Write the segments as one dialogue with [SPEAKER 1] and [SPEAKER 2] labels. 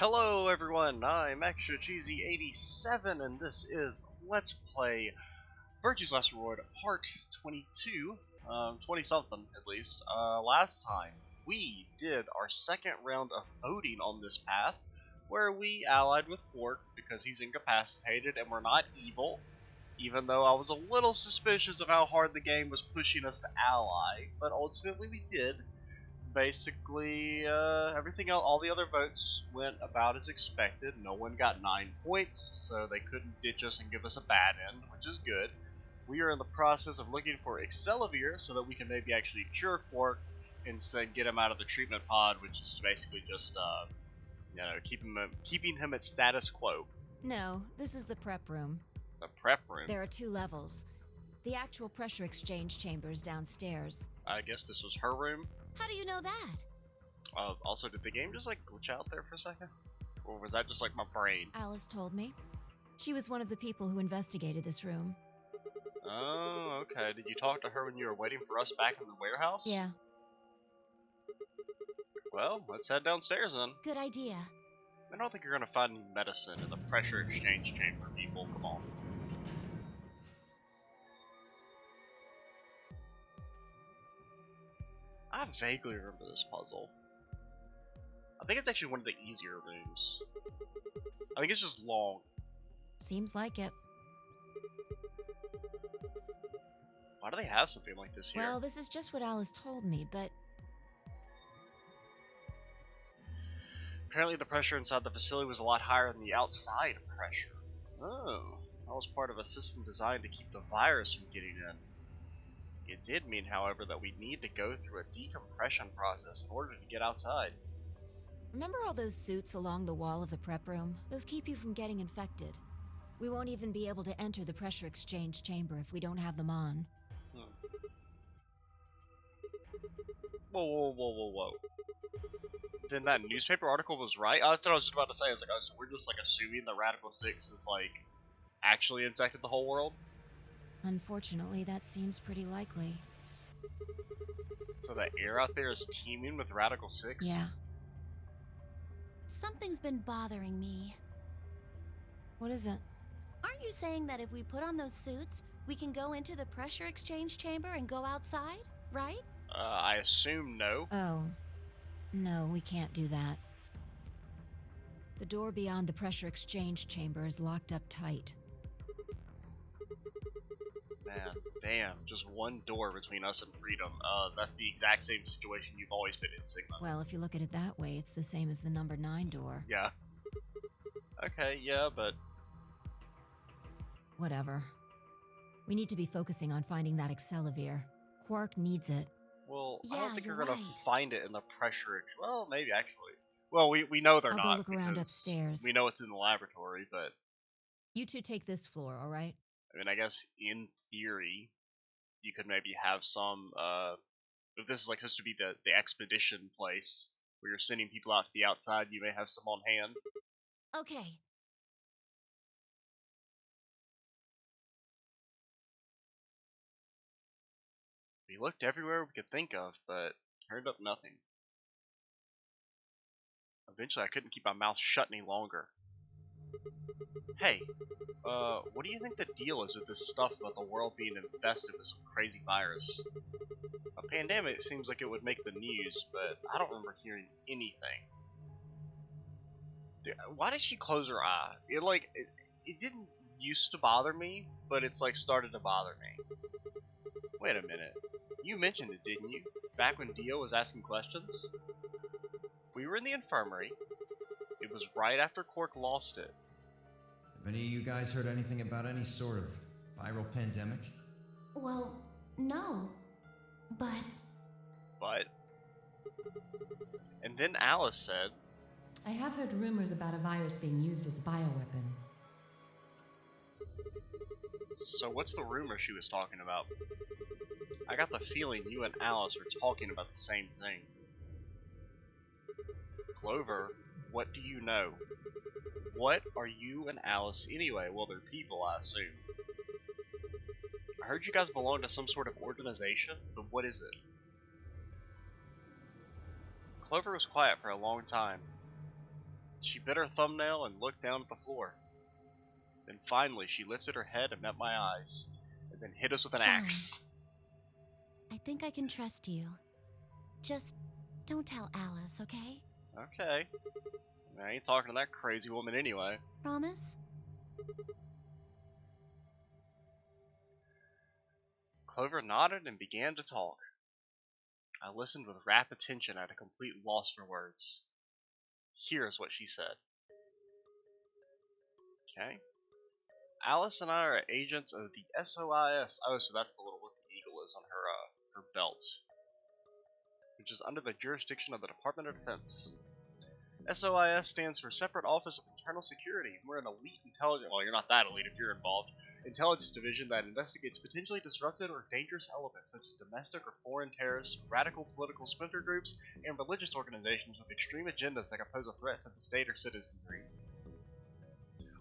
[SPEAKER 1] Hello everyone, I'm Extra Cheesy 87 and this is Let's Play Virtue's Last Reward Part 22, 20 something at least. Last time we did our second round of voting on this path where we allied with Quark because he's incapacitated and we're not evil, even though I was a little suspicious of how hard the game was pushing us to ally, but ultimately we did. Basically, everything else, all the other votes went about as expected. No one got 9 points, so they couldn't ditch us and give us a bad end, which is good. We are in the process of looking for Axeleviar so that we can maybe actually cure Quark and then get him out of the treatment pod, which is basically just, keeping him at status quo.
[SPEAKER 2] No, this is the prep room.
[SPEAKER 1] The prep room?
[SPEAKER 2] There are 2 levels. The actual pressure exchange chamber is downstairs.
[SPEAKER 1] I guess this was her room.
[SPEAKER 2] How do you know that?
[SPEAKER 1] Also, did the game just like glitch out there for a second? Or was that just like my brain?
[SPEAKER 2] Alice told me. She was one of the people who investigated this room.
[SPEAKER 1] Oh, okay. Did you talk to her when you were waiting for us back in the warehouse?
[SPEAKER 2] Yeah.
[SPEAKER 1] Well, let's head downstairs then.
[SPEAKER 2] Good idea.
[SPEAKER 1] I don't think you're gonna find any medicine in the pressure exchange chamber, people. Come on. I vaguely remember this puzzle. I think it's actually one of the easier rooms. I think it's just long.
[SPEAKER 2] Seems like it.
[SPEAKER 1] Why do they have something like this here?
[SPEAKER 2] Well, this is just what Alice told me, but...
[SPEAKER 1] Apparently the pressure inside the facility was a lot higher than the outside pressure. Oh, that was part of a system designed to keep the virus from getting in. It did mean, however, that we need to go through a decompression process in order to get outside.
[SPEAKER 2] Remember all those suits along the wall of the prep room? Those keep you from getting infected. We won't even be able to enter the pressure exchange chamber if we don't have them on.
[SPEAKER 1] Whoa. Then that newspaper article was right? I thought I was just about to say, I was like, oh, so we're just like assuming that Radical 6 is like actually infected the whole world?
[SPEAKER 2] Unfortunately, that seems pretty likely.
[SPEAKER 1] So the air out there is teeming with Radical 6?
[SPEAKER 2] Yeah.
[SPEAKER 3] Something's been bothering me.
[SPEAKER 2] What is it?
[SPEAKER 3] Aren't you saying that if we put on those suits, we can go into the pressure exchange chamber and go outside, right?
[SPEAKER 1] I assume no.
[SPEAKER 2] Oh. No, we can't do that. The door beyond the pressure exchange chamber is locked up tight.
[SPEAKER 1] Man, damn, just one door between us and freedom. That's the exact same situation you've always been in, Sigma.
[SPEAKER 2] Well, if you look at it that way, it's the same as the number 9 door.
[SPEAKER 1] Yeah. Okay, yeah, but...
[SPEAKER 2] Whatever. We need to be focusing on finding that Axeleviar. Quark needs it.
[SPEAKER 1] Well, I
[SPEAKER 3] Yeah,
[SPEAKER 1] don't think
[SPEAKER 3] you're
[SPEAKER 1] you're gonna
[SPEAKER 3] right.
[SPEAKER 1] find it in the pressure... Well, maybe, actually. Well, we know they're
[SPEAKER 2] I'll
[SPEAKER 1] not.
[SPEAKER 2] go look around
[SPEAKER 1] because
[SPEAKER 2] upstairs.
[SPEAKER 1] We know it's in the laboratory, but...
[SPEAKER 2] You 2 take this floor, all right?
[SPEAKER 1] I mean, I guess in theory, you could maybe have some, if this is like supposed to be the expedition place, where you're sending people out to the outside, you may have some on hand.
[SPEAKER 3] Okay.
[SPEAKER 1] We looked everywhere we could think of, but turned up nothing. Eventually, I couldn't keep my mouth shut any longer. Hey, what do you think the deal is with this stuff about the world being infested with some crazy virus? A pandemic seems like it would make the news, but I don't remember hearing anything. Dude, why did she close her eye? It didn't used to bother me, but it's like started to bother me. Wait a minute. You mentioned it, didn't you? Back when Dio was asking questions? We were in the infirmary. It was right after Quark lost it.
[SPEAKER 4] Have any of you guys heard anything about any sort of viral pandemic?
[SPEAKER 3] Well, no. But...
[SPEAKER 1] And then Alice said,
[SPEAKER 5] I have heard rumors about a virus being used as a bioweapon.
[SPEAKER 1] so what's the rumor she was talking about? I got the feeling you and Alice were talking about the same thing. Clover, what do you know? What are you and Alice anyway? Well, they're people, I assume. I heard you guys belong to some sort of organization, but what is it? Clover was quiet for a long time. She bit her thumbnail and looked down at the floor. Then finally she lifted her head and met my eyes, and then hit us with an
[SPEAKER 3] Fine.
[SPEAKER 1] axe.
[SPEAKER 3] I think I can trust you. Just don't tell Alice, okay?
[SPEAKER 1] Okay. I ain't talking to that crazy woman anyway.
[SPEAKER 3] Promise?
[SPEAKER 1] Clover nodded and began to talk. I listened with rapt attention at a complete loss for words. Here's what she said. Okay. Alice and I are agents of the SOIS. Oh, so that's the little what the eagle is on her belt, which is under the jurisdiction of the Department of Defense. SOIS stands for Separate Office of Internal Security. We're an elite intelligence. Well, you're not that elite if you're involved. Intelligence division that investigates potentially disruptive or dangerous elements such as domestic or foreign terrorists, radical political splinter groups, and religious organizations with extreme agendas that can pose a threat to the state or citizenry.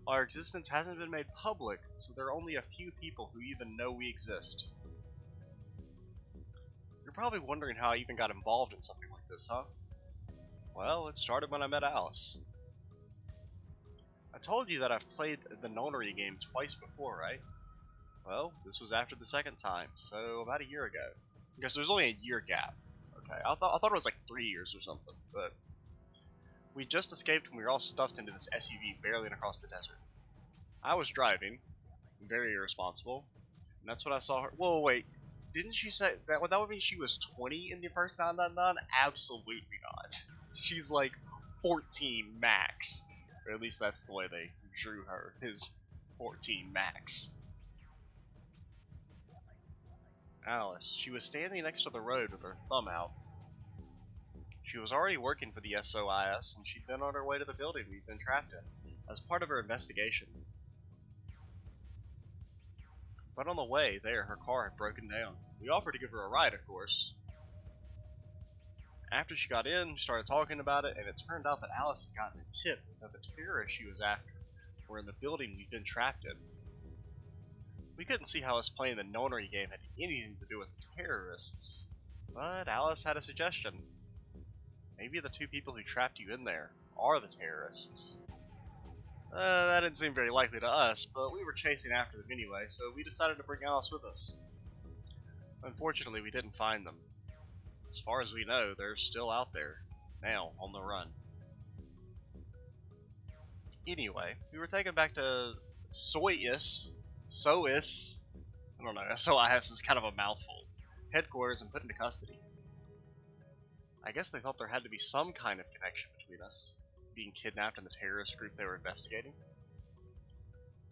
[SPEAKER 1] Our existence hasn't been made public, so there are only a few people who even know we exist. You're probably wondering how I even got involved in something like this, huh? Well, it started when I met Alice. I told you that I've played the nonary game twice before, right? Well, this was after the second time, so about a year ago. I guess there's only a year gap. Okay, I thought it was like 3 years or something, but we just escaped and we were all stuffed into this SUV barreling across the desert. I was driving, very irresponsible, and that's when I saw her. Whoa, wait, didn't she say that? That would mean she was 20 in the first 999? Absolutely not. She's like 14 max. Or at least that's the way they drew her, his 14 max. Alice, she was standing next to the road with her thumb out. She was already working for the SOIS, and she'd been on her way to the building we'd been trapped in, as part of her investigation. But on the way there, her car had broken down. We offered to give her a ride, of course. After she got in, she started talking about it, and it turned out that Alice had gotten a tip that the terrorists she was after were in the building we'd been trapped in. We couldn't see how us playing the nonary game had anything to do with the terrorists, but Alice had a suggestion. Maybe the two people who trapped you in there are the terrorists. That didn't seem very likely to us, but we were chasing after them anyway, so we decided to bring Alice with us. Unfortunately, we didn't find them. As far as we know, they're still out there, now on the run. Anyway, we were taken back to SOIS, I don't know, SOIS is kind of a mouthful, headquarters and put into custody. I guess they thought there had to be some kind of connection between us, being kidnapped and the terrorist group they were investigating.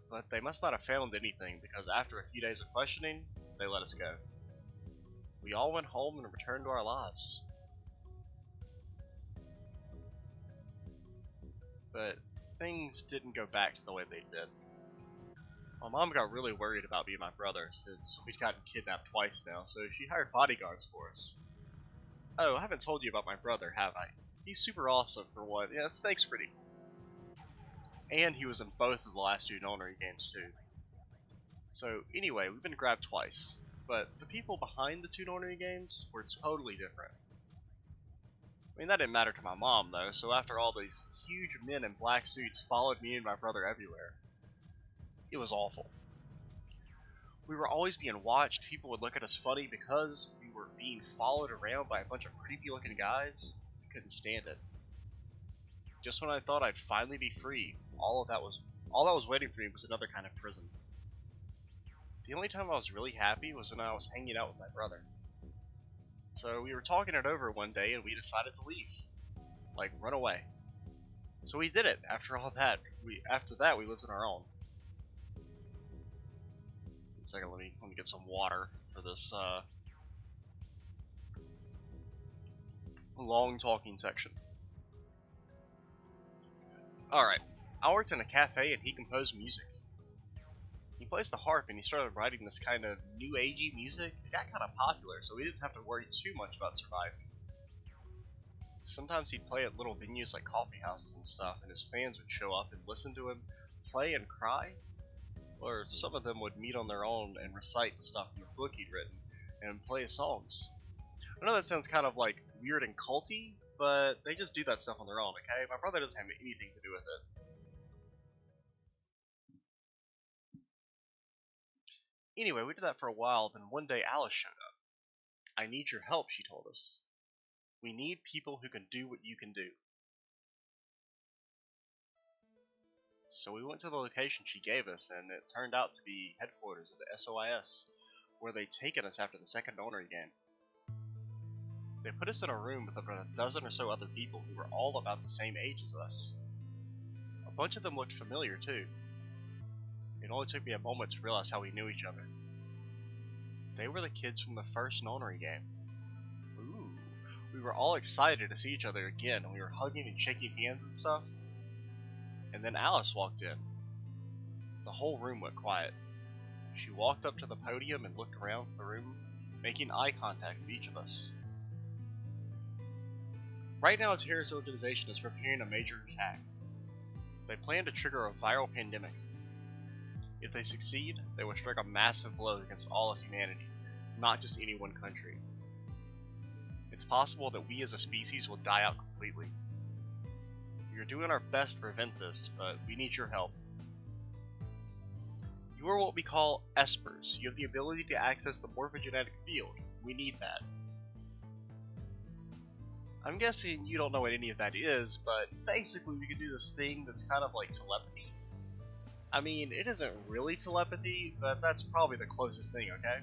[SPEAKER 1] But they must not have found anything, because after a few days of questioning, they let us go. We all went home and returned to our lives. But things didn't go back to the way they did. My mom got really worried about me and my brother, since we'd gotten kidnapped twice now, so she hired bodyguards for us. Oh, I haven't told you about my brother, have I? He's super awesome, for one. Yeah, Snake's pretty cool. And he was in both of the last two nonary games, too. So, anyway, we've been grabbed twice. But the people behind the two nonary games were totally different. I mean, that didn't matter to my mom, though, so after all these huge men in black suits followed me and my brother everywhere, it was awful. We were always being watched. People would look at us funny because we were being followed around by a bunch of creepy looking guys. I couldn't stand it. Just when I thought I'd finally be free, all that was waiting for me was another kind of prison. The only time I was really happy was when I was hanging out with my brother. So we were talking it over one day and we decided to leave. Like, run away. So we did it. After all that, after that we lived on our own. One second, let me get some water for this long talking section. Alright, I worked in a cafe and he composed music. He plays the harp and he started writing this kind of new agey music. It got kind of popular, so we didn't have to worry too much about surviving. Sometimes he'd play at little venues like coffee houses and stuff, and his fans would show up and listen to him play and cry. Or some of them would meet on their own and recite stuff in the book he'd written and play his songs. I know that sounds kind of like weird and culty, but they just do that stuff on their own, okay? My brother doesn't have anything to do with it. Anyway, we did that for a while, then one day Alice showed up. I need your help, she told us. We need people who can do what you can do. So we went to the location she gave us, and it turned out to be headquarters of the SOIS, where they'd taken us after the second Ornery game. They put us in a room with about a dozen or so other people who were all about the same age as us. A bunch of them looked familiar too. It only took me a moment to realize how we knew each other. They were the kids from the first Ornery game. Ooh. We were all excited to see each other again, and we were hugging and shaking hands and stuff. And then Alice walked in. The whole room went quiet. She walked up to the podium and looked around the room, making eye contact with each of us. Right now, a terrorist organization is preparing a major attack. They plan to trigger a viral pandemic. If they succeed, they will strike a massive blow against all of humanity, not just any one country. It's possible that we as a species will die out completely. We are doing our best to prevent this, but we need your help. You are what we call espers. You have the ability to access the morphogenetic field. We need that. I'm guessing you don't know what any of that is, but basically we can do this thing that's kind of like telepathy. I mean, it isn't really telepathy, but that's probably the closest thing, okay?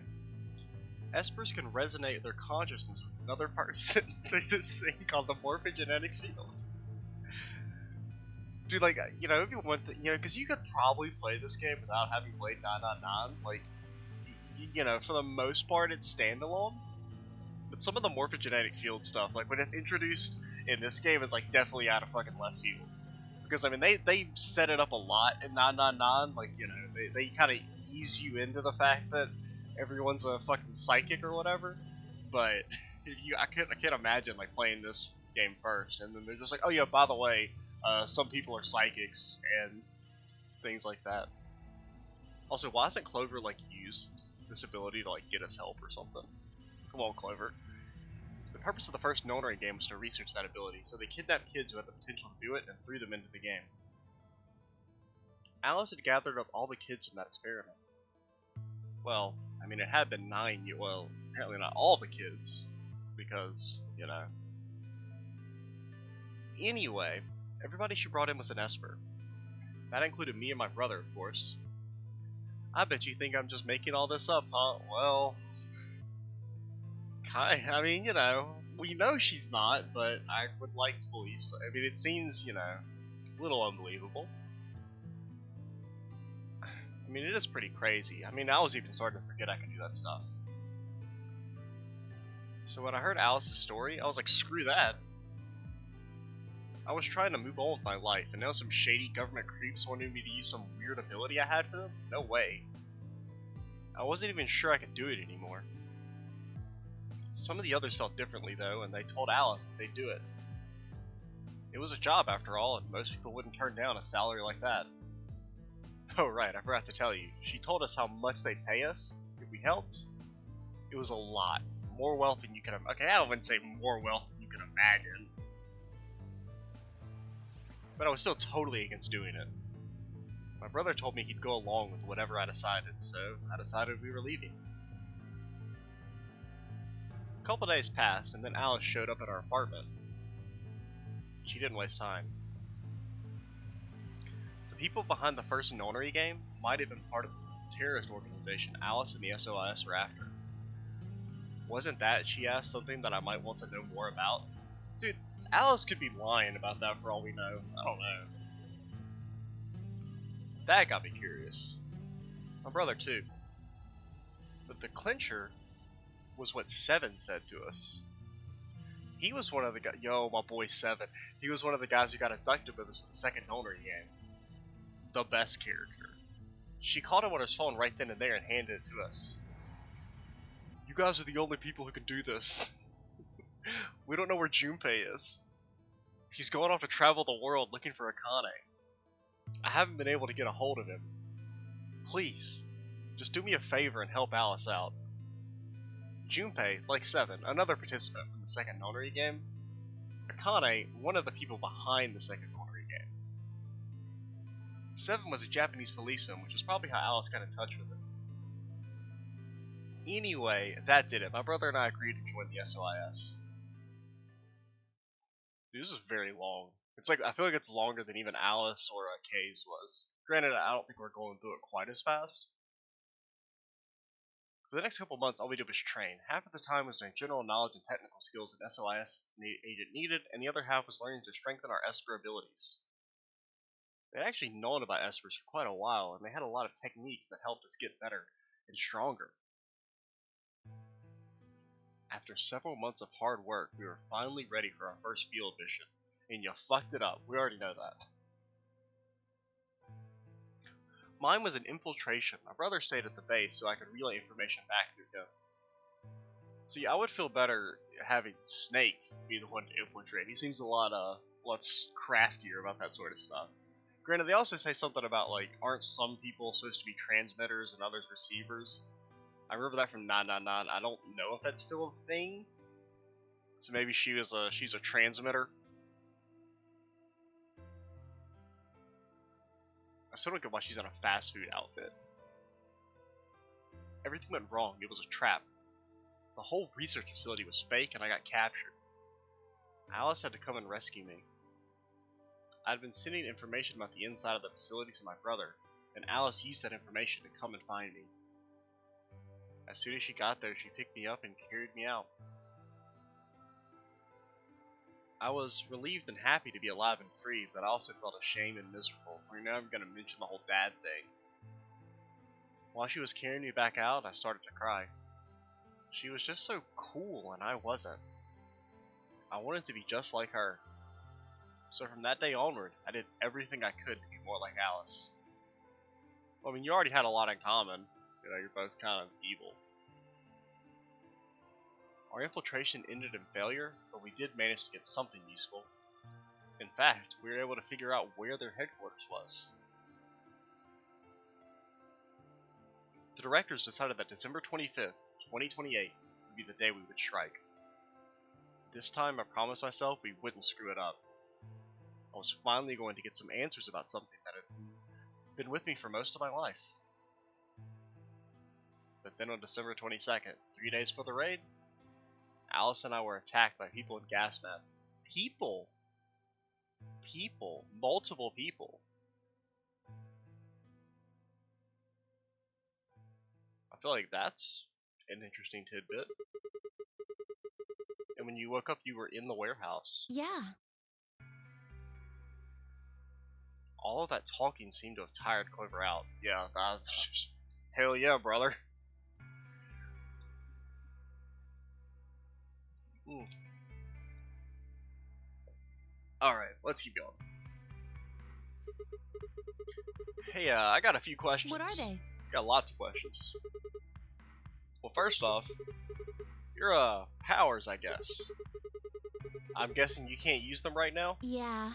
[SPEAKER 1] Espers can resonate their consciousness with another person through this thing called the morphogenetic field. Dude, like, you know, if you want to, you know, because you could probably play this game without having played 999, like, you know, for the most part it's standalone. But some of the morphogenetic field stuff, like when it's introduced in this game, is like definitely out of fucking left field. Because I mean, they set it up a lot in 999, like, you know, they kind of ease you into the fact that everyone's a fucking psychic or whatever. But I can't imagine like playing this game first, and then they're just like, oh yeah, by the way, some people are psychics and things like that. Also, why hasn't Clover like used this ability to like get us help or something? Come on, Clover. The purpose of the first Nonary game was to research that ability, so they kidnapped kids who had the potential to do it and threw them into the game. Alice had gathered up all the kids from that experiment. Well, I mean, it had been 9 years. Well, apparently not all the kids, because, you know. Anyway, everybody she brought in was an Esper. That included me and my brother, of course. I bet you think I'm just making all this up, huh? Well, I mean, you know, we know she's not, but I would like to believe so. I mean, it seems, you know, a little unbelievable. I mean, it is pretty crazy. I mean, I was even starting to forget I could do that stuff. So when I heard Alice's story, I was like, screw that. I was trying to move on with my life, and now some shady government creeps wanted me to use some weird ability I had for them? No way. I wasn't even sure I could do it anymore. Some of the others felt differently though, and they told Alice that they'd do it. It was a job after all, and most people wouldn't turn down a salary like that. Oh right, I forgot to tell you. She told us how much they'd pay us if we helped. It was a lot. More wealth than you could okay, I wouldn't say more wealth than you could imagine. But I was still totally against doing it. My brother told me he'd go along with whatever I decided, so I decided we were leaving. A couple days passed, and then Alice showed up at our apartment. She didn't waste time. The people behind the first Nonary game might have been part of the terrorist organization Alice and the SOIS were after. Wasn't that, she asked, something that I might want to know more about? Dude, Alice could be lying about that for all we know. I don't know. That got me curious. My brother too. But the clincher was what Seven said to us. He was one of the guys. Yo, my boy Seven. He was one of the guys who got abducted with us for the second Nonary game. The best character. She called him on his phone right then and there and handed it to us. You guys are the only people who can do this. We don't know where Junpei is. He's going off to travel the world looking for Akane. I haven't been able to get a hold of him. Please, just do me a favor and help Alice out. Junpei, like Seven, another participant from the second Nonary game, Akane, one of the people behind the second Corey game. 7 was a Japanese policeman, which is probably how Alice got in touch with him. Anyway, that did it. My brother and I agreed to join the SOIS. Dude, this is very long. It's like, I feel like it's longer than even Alice or Kay's was. Granted, I don't think we're going through it quite as fast. For the next couple months, all we did was train. Half of the time was doing general knowledge and technical skills an SOIS agent needed, and the other half was learning to strengthen our Esper abilities. They'd actually known about Espers for quite a while, and they had a lot of techniques that helped us get better and stronger. After several months of hard work, we were finally ready for our first field mission. And you fucked it up. We already know that. Mine was an infiltration. My brother stayed at the base so I could relay information back through him. See, I would feel better having Snake be the one to infiltrate. He seems a lot less craftier about that sort of stuff. Granted, they also say something about, like, aren't some people supposed to be transmitters and others receivers? I remember that from 999. I don't know if that's still a thing. So maybe she's a transmitter. I still don't get why she's in a fast food outfit. Everything went wrong. It was a trap. The whole research facility was fake and I got captured. Alice had to come and rescue me. I'd been sending information about the inside of the facility to my brother, and Alice used that information to come and find me. As soon as she got there, she picked me up and carried me out. I was relieved and happy to be alive and free, but I also felt ashamed and miserable. We're never going to mention the whole dad thing. While she was carrying me back out, I started to cry. She was just so cool, and I wasn't. I wanted to be just like her. So from that day onward, I did everything I could to be more like Alice. Well, I mean, you already had a lot in common. You know, you're both kind of evil. Our infiltration ended in failure, but we did manage to get something useful. In fact, we were able to figure out where their headquarters was. The directors decided that December 25th, 2028 would be the day we would strike. This time I promised myself we wouldn't screw it up. I was finally going to get some answers about something that had been with me for most of my life. But then on December 22nd, 3 days before the raid, Alice and I were attacked by people in Gasmat. People! People. Multiple people. I feel like that's an interesting tidbit. And when you woke up, you were in the warehouse.
[SPEAKER 3] Yeah.
[SPEAKER 1] All of that talking seemed to have tired Clover out. Yeah, hell yeah, brother. Alright, let's keep going. Hey, I got a few questions.
[SPEAKER 3] What are they?
[SPEAKER 1] Got lots of questions. Well, first off, your powers, I guess. I'm guessing you can't use them right now?
[SPEAKER 3] Yeah.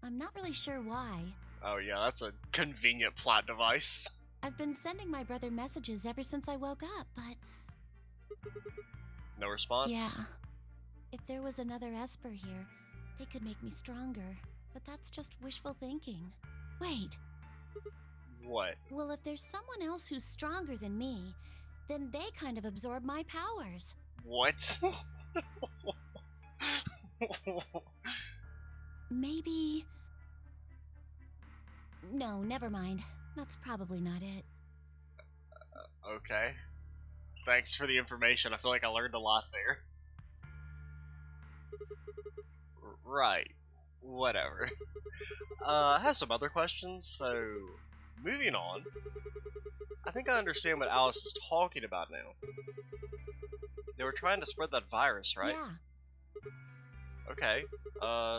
[SPEAKER 3] I'm not really sure why.
[SPEAKER 1] Oh yeah, that's a convenient plot device.
[SPEAKER 3] I've been sending my brother messages ever since I woke up, but...
[SPEAKER 1] No response?
[SPEAKER 3] Yeah. If there was another Esper here, they could make me stronger. But that's just wishful thinking. Wait.
[SPEAKER 1] What?
[SPEAKER 3] Well, if there's someone else who's stronger than me, then they kind of absorb my powers.
[SPEAKER 1] What?
[SPEAKER 3] Maybe... No, never mind. That's probably not it.
[SPEAKER 1] Okay. Thanks for the information. I feel like I learned a lot there. Right. Whatever. I have some other questions, so... Moving on. I think I understand what Alice is talking about now. They were trying to spread that virus, right?
[SPEAKER 3] Yeah.
[SPEAKER 1] Okay.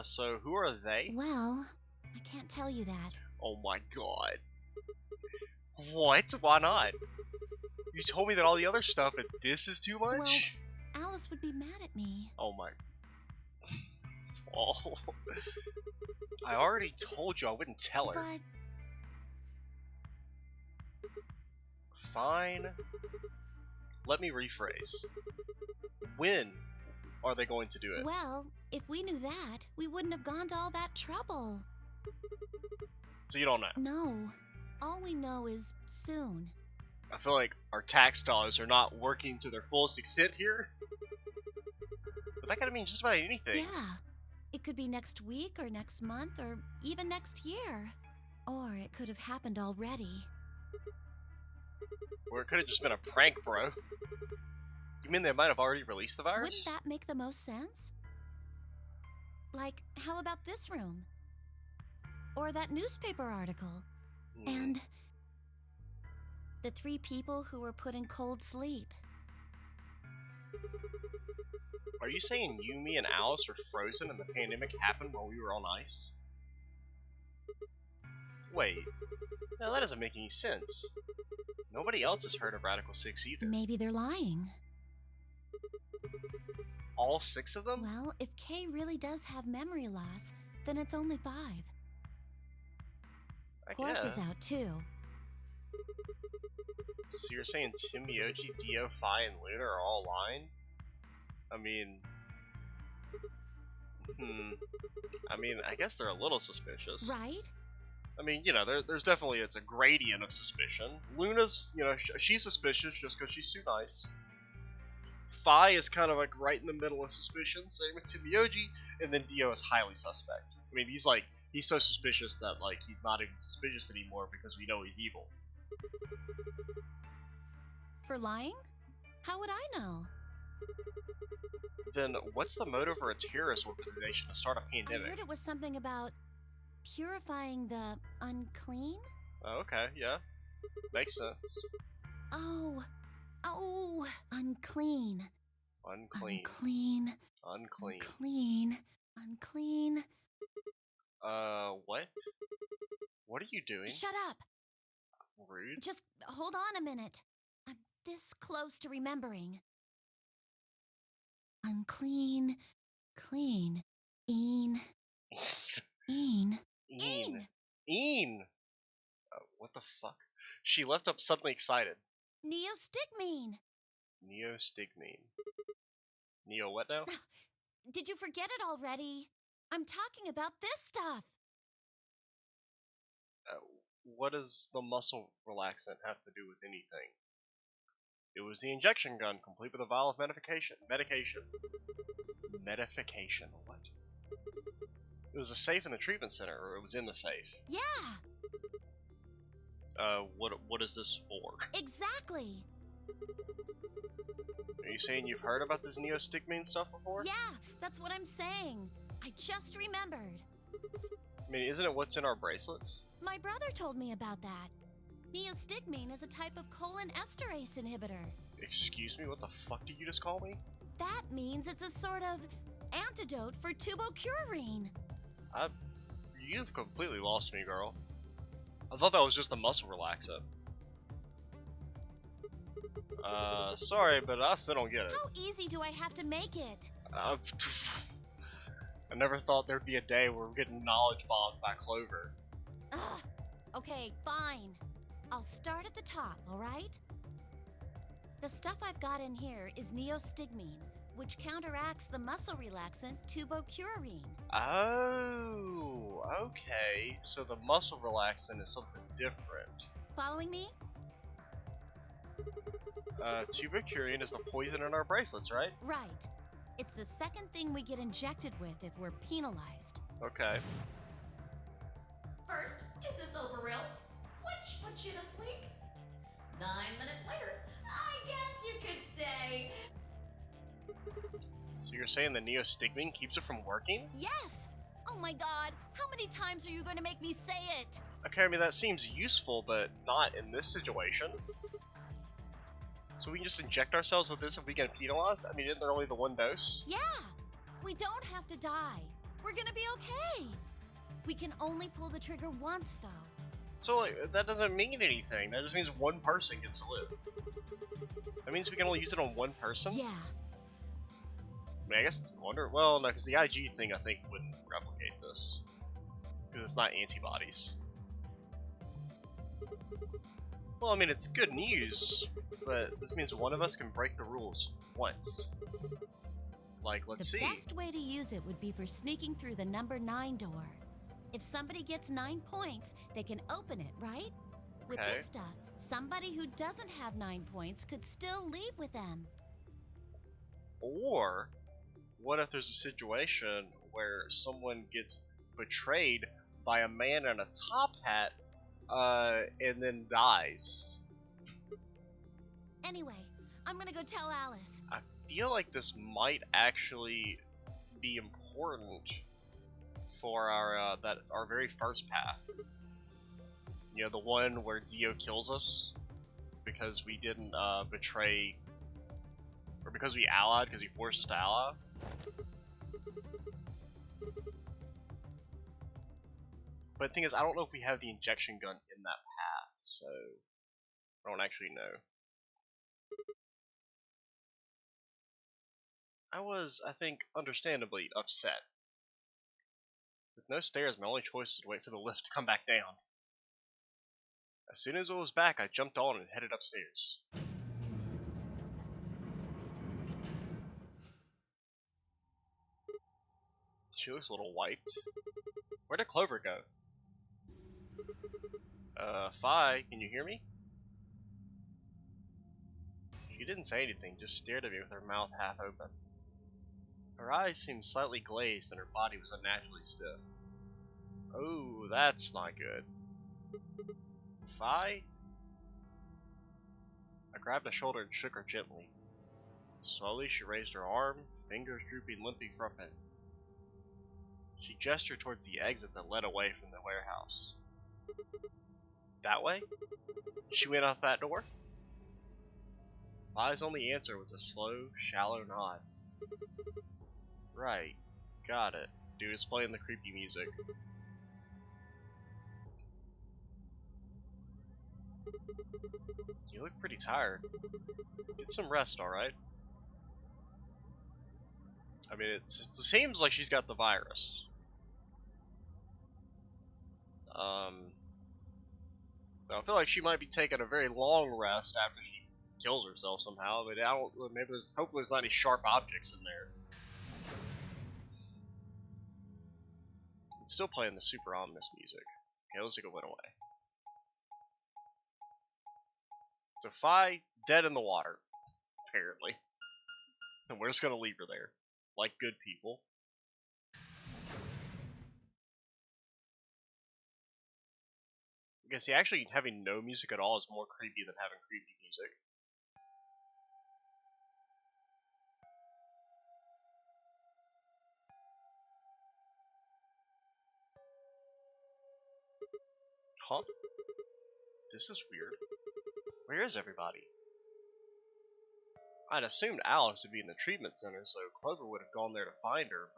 [SPEAKER 1] So who are they?
[SPEAKER 3] Well, I can't tell you that.
[SPEAKER 1] Oh my god. What? Why not? You told me that all the other stuff, but this is too much?
[SPEAKER 3] Well, Alice would be mad at me.
[SPEAKER 1] Oh my... Oh. I already told you I wouldn't tell her.
[SPEAKER 3] But...
[SPEAKER 1] Fine. Let me rephrase. When are they going to do it?
[SPEAKER 3] Well, if we knew that, we wouldn't have gone to all that trouble.
[SPEAKER 1] So you don't know.
[SPEAKER 3] No. All we know is soon.
[SPEAKER 1] I feel like our tax dollars are not working to their fullest extent here. But that could mean just about anything.
[SPEAKER 3] Yeah. It could be next week or next month or even next year. Or it could have happened already.
[SPEAKER 1] Or it could have just been a prank, bro. You mean they might have already released the virus?
[SPEAKER 3] Wouldn't that make the most sense? Like, how about this room? Or that newspaper article? And the 3 people who were put in cold sleep.
[SPEAKER 1] Are you saying you, me, and Alice were frozen and the pandemic happened while we were on ice? Wait, no, that doesn't make any sense. Nobody else has heard of Radical 6 either.
[SPEAKER 3] Maybe they're lying.
[SPEAKER 1] All 6 of them?
[SPEAKER 3] Well, if Kay really does have memory loss, then it's only 5.
[SPEAKER 1] I
[SPEAKER 3] Quark
[SPEAKER 1] guess.
[SPEAKER 3] is out too.
[SPEAKER 1] So you're saying Tim, Yoji, Dio, Phi, and Luna are all lying? I mean... I guess they're a little suspicious.
[SPEAKER 3] Right?
[SPEAKER 1] I mean, you know, there's definitely, it's a gradient of suspicion. Luna's, you know, she's suspicious just because she's too nice. Phi is kind of like right in the middle of suspicion, same with Timioji, and then Dio is highly suspect. I mean, he's so suspicious that, like, he's not even suspicious anymore because we know he's evil.
[SPEAKER 3] For lying? How would I know?
[SPEAKER 1] Then what's the motive for a terrorist organization to start a
[SPEAKER 3] I
[SPEAKER 1] pandemic?
[SPEAKER 3] heard it was something about purifying the unclean?
[SPEAKER 1] Oh, okay, yeah. Makes sense.
[SPEAKER 3] Oh, unclean.
[SPEAKER 1] Unclean.
[SPEAKER 3] Unclean.
[SPEAKER 1] Unclean.
[SPEAKER 3] Unclean. Unclean.
[SPEAKER 1] What? What are you doing?
[SPEAKER 3] Shut up.
[SPEAKER 1] Rude.
[SPEAKER 3] Just hold on a minute. I'm this close to remembering. Unclean. Clean. Een. Een.
[SPEAKER 1] Een! What the fuck? She left up suddenly excited.
[SPEAKER 3] Neostigmine.
[SPEAKER 1] Neostigmine. Neo what now?
[SPEAKER 3] Did you forget it already? I'm talking about this stuff.
[SPEAKER 1] What does the muscle relaxant have to do with anything? It was the injection gun, complete with a vial of medication. Medification. What? It was a safe in the treatment center, or it was in the safe.
[SPEAKER 3] Yeah,
[SPEAKER 1] What is this for?
[SPEAKER 3] exactly.
[SPEAKER 1] Are you saying you've heard about this neostigmine stuff before?
[SPEAKER 3] Yeah, that's what I'm saying. I just remembered.
[SPEAKER 1] I mean, isn't it what's in our bracelets?
[SPEAKER 3] My brother told me about that. Neostigmine is a type of colon esterase inhibitor.
[SPEAKER 1] Excuse me, what the fuck did you just call me?
[SPEAKER 3] That means it's a sort of antidote for tubocurarine.
[SPEAKER 1] You've completely lost me, girl. I thought that was just a muscle relaxant. Sorry, but I still don't get it.
[SPEAKER 3] How easy do I have to make it?
[SPEAKER 1] I never thought there'd be a day where we're getting knowledge bombed by Clover.
[SPEAKER 3] Ugh. Okay, fine. I'll start at the top, alright? The stuff I've got in here is neostigmine, which counteracts the muscle relaxant tubocurarine.
[SPEAKER 1] Oh, okay. So the muscle relaxant is something different.
[SPEAKER 3] Following me?
[SPEAKER 1] Tubocurarine is the poison in our bracelets, right?
[SPEAKER 3] Right. It's the second thing we get injected with if we're penalized.
[SPEAKER 1] Okay.
[SPEAKER 6] First, is this over real? Which put you to sleep? 9 minutes later, I guess you could say.
[SPEAKER 1] So you're saying the neostigmine keeps it from working?
[SPEAKER 3] Yes! Oh my god, how many times are you going to make me say it?
[SPEAKER 1] Okay, I mean that seems useful, but not in this situation. So we can just inject ourselves with this if we get penalized? I mean, isn't there only the one dose?
[SPEAKER 3] Yeah! We don't have to die. We're gonna be okay. We can only pull the trigger once, though.
[SPEAKER 1] So, like, that doesn't mean anything. That just means one person gets to live. That means we can only use it on one person?
[SPEAKER 3] Yeah.
[SPEAKER 1] I mean, I guess, well, no, because the IG thing, I think, wouldn't replicate this. Because it's not antibodies. Well, I mean, it's good news, but this means one of us can break the rules once. Like, let's
[SPEAKER 3] The
[SPEAKER 1] see.
[SPEAKER 3] best way to use it would be for sneaking through the number 9 door. If somebody gets 9 points, they can open it, right? With
[SPEAKER 1] Okay.
[SPEAKER 3] this stuff, somebody who doesn't have 9 points could still leave with them.
[SPEAKER 1] Or, what if there's a situation where someone gets betrayed by a man in a top hat, and then dies?
[SPEAKER 3] Anyway, I'm gonna go tell Alice.
[SPEAKER 1] I feel like this might actually be important for our very first path. You know, the one where Dio kills us because we didn't betray, or because we allied, because he forced us to ally. But the thing is, I don't know if we have the injection gun in that path, so I don't actually know. I was, I think, understandably upset. With no stairs, my only choice was to wait for the lift to come back down. As soon as it was back, I jumped on and headed upstairs. She looks a little wiped. Where did Clover go? Fi, can you hear me? She didn't say anything, just stared at me with her mouth half open. Her eyes seemed slightly glazed and her body was unnaturally stiff. Oh, that's not good. Fi? I grabbed her shoulder and shook her gently. Slowly she raised her arm, fingers drooping limply from it. She gestured towards the exit that led away from the warehouse. That way? She went out that door? Fi's only answer was a slow, shallow nod. Right, got it. Dude, it's playing the creepy music. You look pretty tired. Get some rest, alright? I mean, it seems like she's got the virus. I feel like she might be taking a very long rest after she kills herself somehow, but I don't. Maybe hopefully there's not any sharp objects in there. It's still playing the super ominous music. Okay, looks like it went away. So Fi dead in the water, apparently, and we're just gonna leave her there, like good people. I guess actually having no music at all is more creepy than having creepy music. Huh? This is weird. Where is everybody? I'd assumed Alice would be in the treatment center, so Clover would have gone there to find her,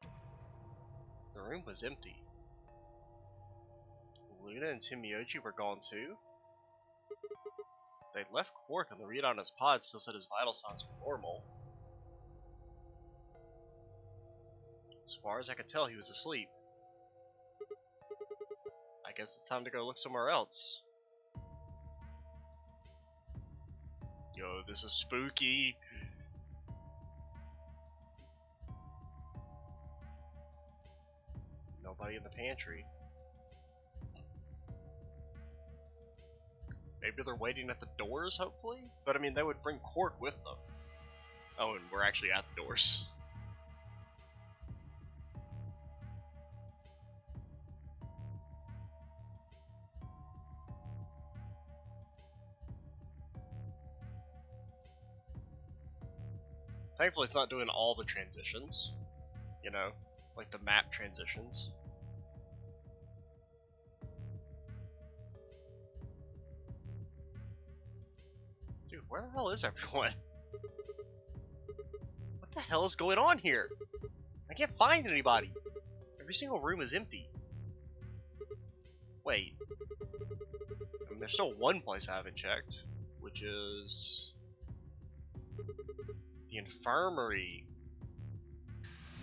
[SPEAKER 1] but the room was empty. Luna and Timioji were gone too? They'd left Quark, and the readout on his pod still said his vital signs were normal. As far as I could tell, he was asleep. I guess it's time to go look somewhere else. Yo, this is spooky. Nobody in the pantry. Maybe they're waiting at the doors, hopefully? But I mean, they would bring Quark with them. Oh, and we're actually at the doors. Thankfully, it's not doing all the transitions. You know, like the map transitions. Dude, where the hell is everyone? What the hell is going on here? I can't find anybody. Every single room is empty. Wait. I mean, there's still one place I haven't checked, which is the infirmary.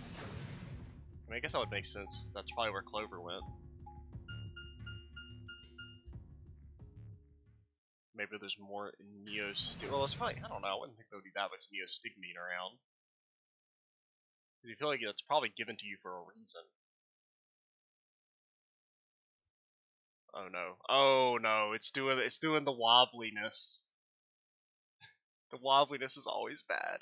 [SPEAKER 1] I mean, I guess that would make sense. That's probably where Clover went. Maybe there's more neostigmine. Well, it's probably, I don't know, I wouldn't think there would be that much neostigmine around. You feel like it's probably given to you for a reason. Oh no. Oh no, it's doing the wobbliness. The wobbliness is always bad.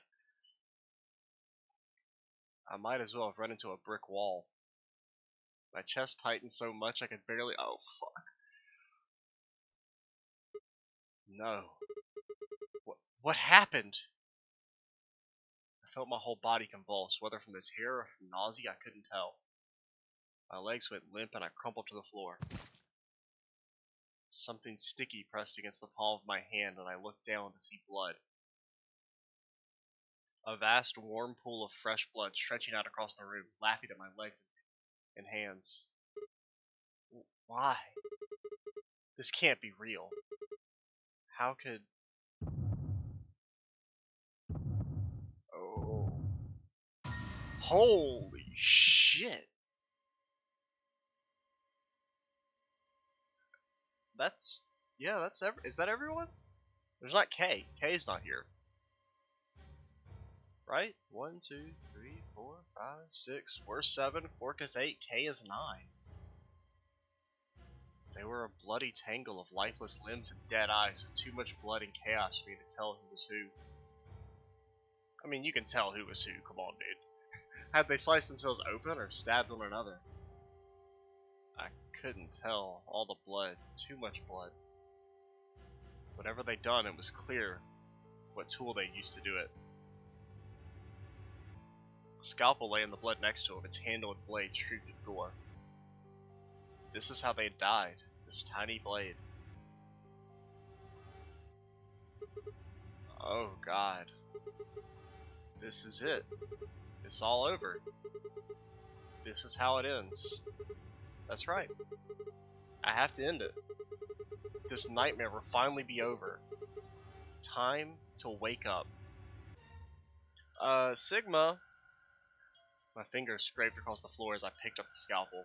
[SPEAKER 1] I might as well have run into a brick wall. My chest tightened so much I could barely. Oh fuck. No. What happened? I felt my whole body convulse, whether from the terror or from nausea I couldn't tell. My legs went limp and I crumpled to the floor. Something sticky pressed against the palm of my hand and I looked down to see blood. A vast warm pool of fresh blood stretching out across the room, lapping at my legs and hands. Why? This can't be real. How could... Oh. Holy shit. That's... Yeah, that's is that everyone? There's not K. K's not here. Right? 1, 2, 3, 4, 5, 6. We're 7. Fork is 8. K is 9. They were a bloody tangle of lifeless limbs and dead eyes with too much blood and chaos for me to tell who was who. I mean, you can tell who was who. Come on, dude. Had they sliced themselves open or stabbed one another? I couldn't tell. All the blood. Too much blood. Whatever they'd done, it was clear what tool they used to do it. A scalpel lay in the blood next to him, its handle and blade streaked with gore. This is how they died. This tiny blade. Oh god. This is it. It's all over. This is how it ends. That's right. I have to end it. This nightmare will finally be over. Time to wake up. Sigma. My fingers scraped across the floor as I picked up the scalpel.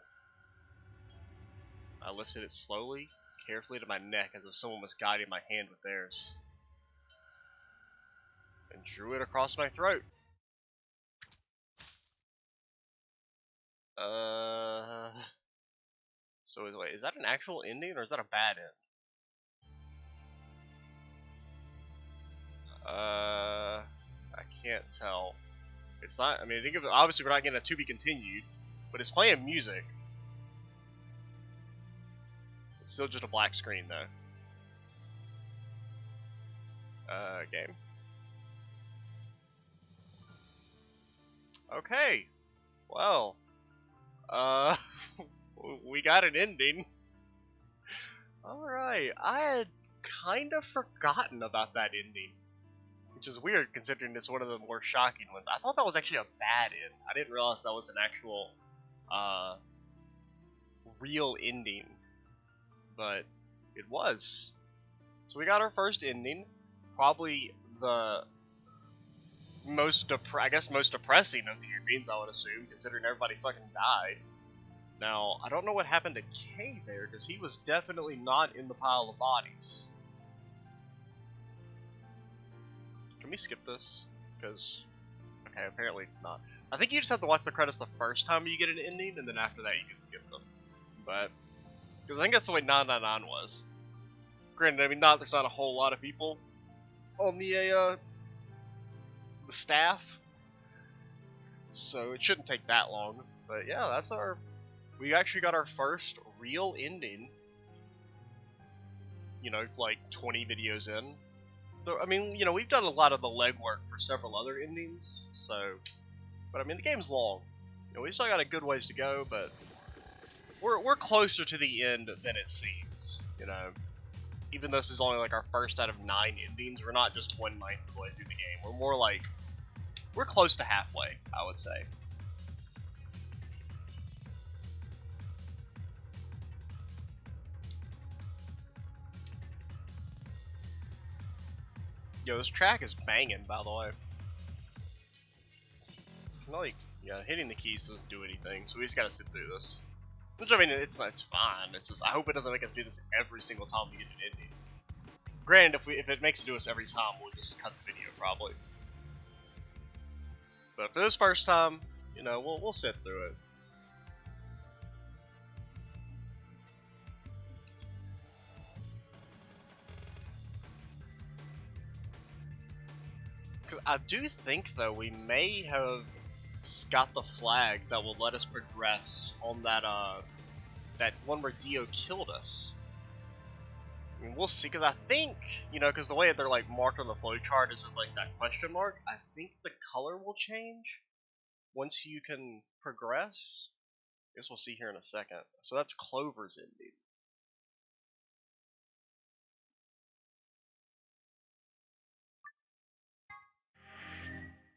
[SPEAKER 1] I lifted it slowly, carefully to my neck as if someone was guiding my hand with theirs. And drew it across my throat. So wait, is that an actual ending or is that a bad end? I can't tell. It's not, I mean, think of it, obviously we're not getting a to be continued, but it's playing music. It's still just a black screen though. Game. Okay. Well. We got an ending. Alright, I had kind of forgotten about that ending. Which is weird considering it's one of the more shocking ones. I thought that was actually a bad end. I didn't realize that was an actual, real ending. But it was. So we got our first ending. Probably the most depressing of the endings, I would assume, considering everybody fucking died. Now, I don't know what happened to K there, because he was definitely not in the pile of bodies. Can we skip this? Because, okay, apparently not. I think you just have to watch the credits the first time you get an ending, and then after that you can skip them. But, because I think that's the way 999 was. Granted, I mean, there's not a whole lot of people on the staff, so it shouldn't take that long. But yeah, that's we actually got our first real ending, you know, like 20 videos in. I mean, you know, we've done a lot of the legwork for several other endings, so, but I mean, the game's long. You know, we still got a good ways to go, but we're closer to the end than it seems, you know. Even though this is only like our first out of 9 endings, we're not just 1/9 of the way through the game. We're more like, we're close to halfway, I would say. Yo, this track is banging, by the way. Like, yeah, hitting the keys doesn't do anything, so we just gotta sit through this. Which, I mean, it's fine. It's just, I hope it doesn't make us do this every single time we get an ending. Granted, if it makes it to us every time, we'll just cut the video, probably. But for this first time, you know, we'll sit through it. Cause I do think though we may have got the flag that will let us progress on that one where Dio killed us. I mean, we'll see, because I think, you know, because the way they're like marked on the flowchart is with like that question mark. I think the color will change once you can progress. I guess we'll see here in a second. So that's Clover's ending.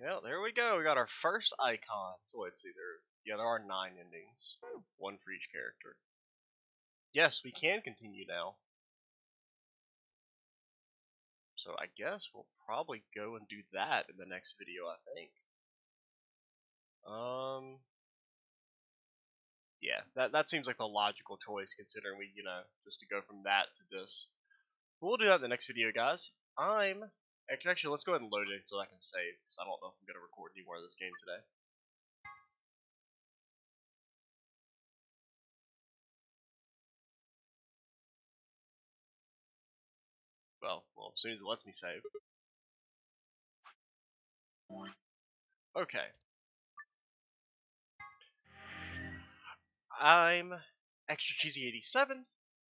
[SPEAKER 1] Yeah, there we go. We got our first icon. So let's see, there are 9 endings, one for each character. Yes, we can continue now. So I guess we'll probably go and do that in the next video, I think. Yeah, that seems like the logical choice, considering we, you know, just to go from that to this. But we'll do that in the next video, guys. Actually, let's go ahead and load it so I can save, because I don't know if I'm going to record any more of this game today. Well, as soon as it lets me save. Okay. I'm Extra Cheesy 87.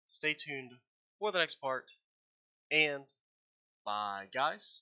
[SPEAKER 1] Stay tuned for the next part, and bye, guys.